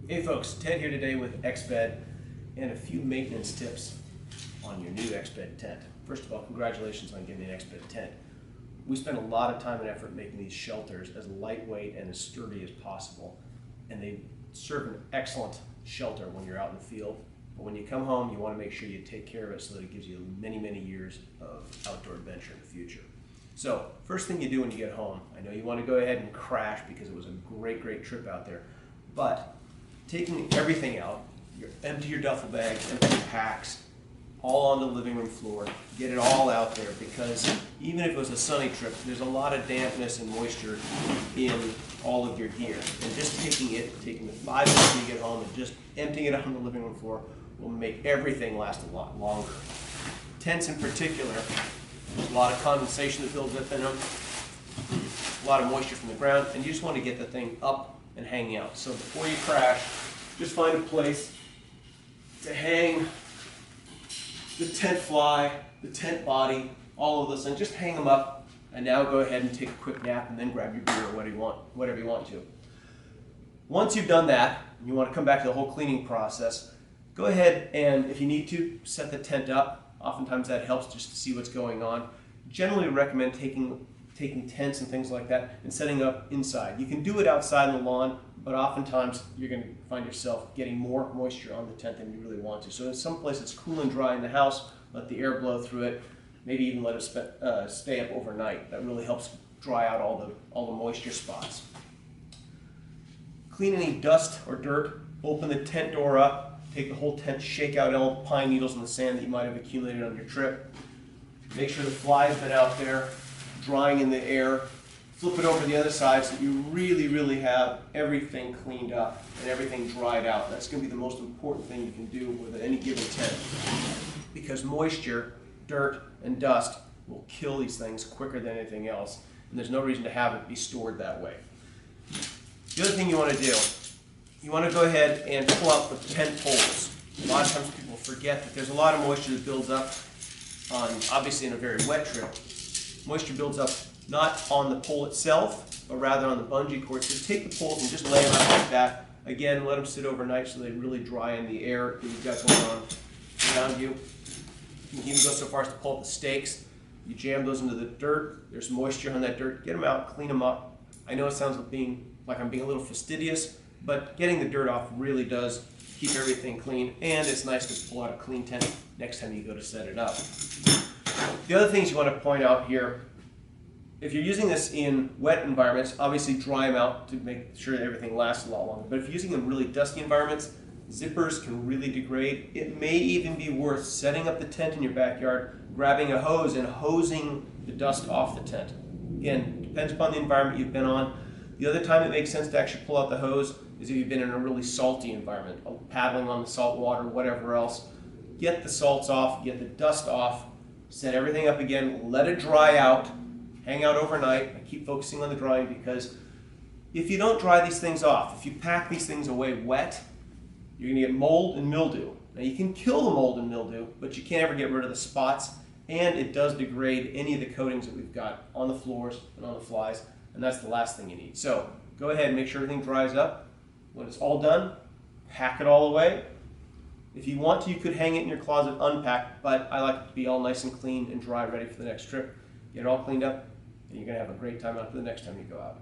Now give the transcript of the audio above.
Hey folks, Ted here today with Exped and a few maintenance tips on your new Exped tent. First of all, congratulations on getting an Exped tent. We spent a lot of time and effort making these shelters as lightweight and as sturdy as possible, and they serve an excellent shelter when you're out in the field. But when you come home, you want to make sure you take care of it so that it gives you many, many years of outdoor adventure in the future. So, first thing you do when you get home, I know you want to go ahead and crash because it was a great, great trip out there, but taking everything out, empty your duffel bags, empty your packs, all on the living room floor, get it all out there, because even if it was a sunny trip, there's a lot of dampness and moisture in all of your gear. And just taking the 5 minutes when you get home and just emptying it on the living room floor will make everything last a lot longer. Tents in particular, there's a lot of condensation that builds up in them, a lot of moisture from the ground, and you just want to get the thing up and hanging out. So before you crash, just find a place to hang the tent fly, the tent body, all of this, and just hang them up. And now go ahead and take a quick nap and then grab your beer or whatever you want to. Once you've done that, and you want to come back to the whole cleaning process, go ahead and, if you need to, set the tent up. Oftentimes that helps just to see what's going on. Generally recommend taking tents and things like that and setting up inside. You can do it outside in the lawn, but oftentimes you're going to find yourself getting more moisture on the tent than you really want to. So in some place it's cool and dry in the house, let the air blow through it, maybe even let it stay up overnight. That really helps dry out all the moisture spots. Clean any dust or dirt, open the tent door up, take the whole tent, shake out all the pine needles and the sand that you might have accumulated on your trip. Make sure the fly has been out there, drying in the air. Flip it over the other side so that you really, really have everything cleaned up and everything dried out. That's going to be the most important thing you can do with any given tent, because moisture, dirt, and dust will kill these things quicker than anything else, and there's no reason to have it be stored that way. The other thing you want to do, you want to go ahead and pull out the tent poles. A lot of times people forget that there's a lot of moisture that builds up obviously in a very wet trip. Moisture builds up not on the pole itself, but rather on the bungee cords. Just take the poles and just lay them out like that. Again, let them sit overnight so they really dry in the air that you've got going on around you. You can even go so far as to pull up the stakes. You jam those into the dirt. There's moisture on that dirt. Get them out, clean them up. I know it sounds like I'm being a little fastidious, but getting the dirt off really does keep everything clean, and it's nice to pull out a clean tent next time you go to set it up. The other things you want to point out here, if you're using this in wet environments, obviously dry them out to make sure that everything lasts a lot longer. But if you're using them in really dusty environments, zippers can really degrade. It may even be worth setting up the tent in your backyard, grabbing a hose and hosing the dust off the tent. Again, depends upon the environment you've been on. The other time it makes sense to actually pull out the hose is if you've been in a really salty environment, paddling on the salt water, whatever else. Get the salts off, get the dust off, set everything up again, let it dry out, hang out overnight. I keep focusing on the drying because if you don't dry these things off, if you pack these things away wet, you're going to get mold and mildew. Now you can kill the mold and mildew, but you can't ever get rid of the spots, and it does degrade any of the coatings that we've got on the floors and on the flies, and that's the last thing you need. So go ahead and make sure everything dries up. When it's all done, pack it all away. If you want to, you could hang it in your closet unpacked, but I like it to be all nice and clean and dry, ready for the next trip. Get it all cleaned up, and you're going to have a great time out the next time you go out.